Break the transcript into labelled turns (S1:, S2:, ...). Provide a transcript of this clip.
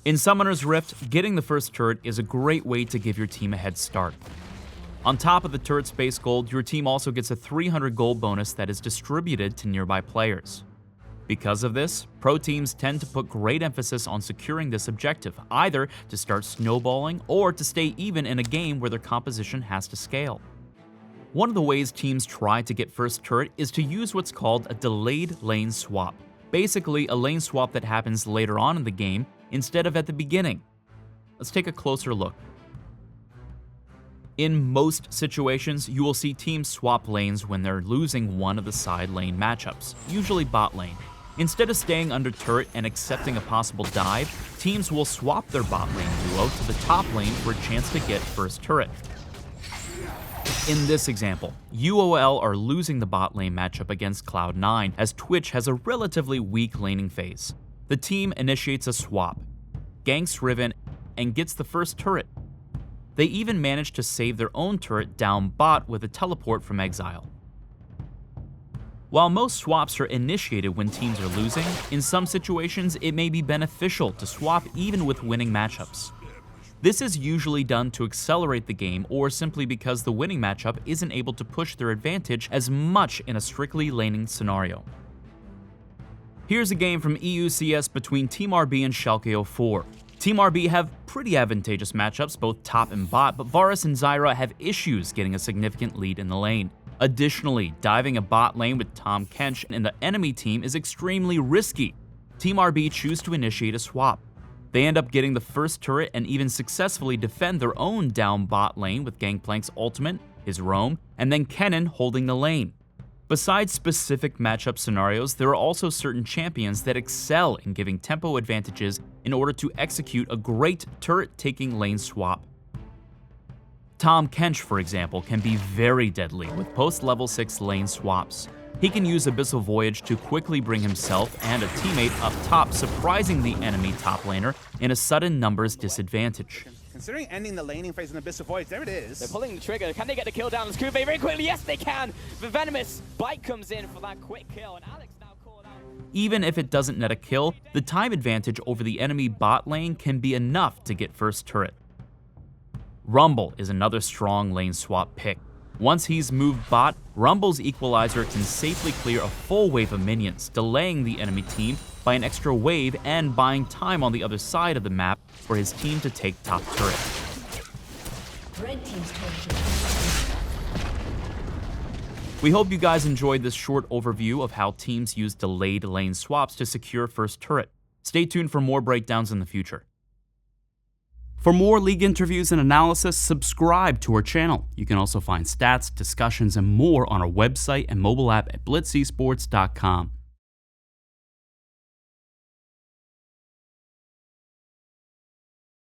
S1: In Summoner's Rift, getting the first turret is a great way to give your team a head start. On top of the turret space gold, your team also gets a 300 gold bonus that is distributed to nearby players. Because of this, pro teams tend to put great emphasis on securing this objective, either to start snowballing or to stay even in a game where their composition has to scale. One of the ways teams try to get first turret is to use what's called a delayed lane swap. Basically, a lane swap that happens later on in the game instead of at the beginning. Let's take a closer look. In most situations, you will see teams swap lanes when they're losing one of the side lane matchups, usually bot lane. Instead of staying under turret and accepting a possible dive, teams will swap their bot lane duo to the top lane for a chance to get first turret. In this example, UOL are losing the bot lane matchup against Cloud9 as Twitch has a relatively weak laning phase. The team initiates a swap, ganks Riven, and gets the first turret. They even manage to save their own turret down bot with a teleport from exile. While most swaps are initiated when teams are losing, in some situations it may be beneficial to swap even with winning matchups. This is usually done to accelerate the game or simply because the winning matchup isn't able to push their advantage as much in a strictly laning scenario. Here's a game from EUCS between Team RB and Schalke 04. Team RB have pretty advantageous matchups both top and bot, but Varus and Zyra have issues getting a significant lead in the lane. Additionally, diving a bot lane with Tahm Kench in the enemy team is extremely risky. Team RB choose to initiate a swap. They end up getting the first turret and even successfully defend their own down bot lane with Gangplank's ultimate, his roam, and then Kennen holding the lane. Besides specific matchup scenarios, there are also certain champions that excel in giving tempo advantages in order to execute a great turret-taking lane swap. Tahm Kench, for example, can be very deadly with post-level 6 lane swaps. He can use Abyssal Voyage to quickly bring himself and a teammate up top, surprising the enemy top laner in a sudden numbers disadvantage.
S2: Considering ending the laning phase in Abyssal Voyage, there it is.
S3: They're pulling the trigger. Can they get the kill down on Screwbait very quickly? Yes, they can. The Venomous Bite comes in for that quick kill, and Alex now called out.
S1: Even if it doesn't net a kill, the time advantage over the enemy bot lane can be enough to get first turret. Rumble is another strong lane swap pick. Once he's moved bot, Rumble's Equalizer can safely clear a full wave of minions, delaying the enemy team by an extra wave and buying time on the other side of the map for his team to take top turret.
S4: Red team's turret.
S1: We hope you guys enjoyed this short overview of how teams use delayed lane swaps to secure first turret. Stay tuned for more breakdowns in the future. For more league interviews and analysis, subscribe to our channel. You can also find stats, discussions, and more on our website and mobile app at blitzesports.com.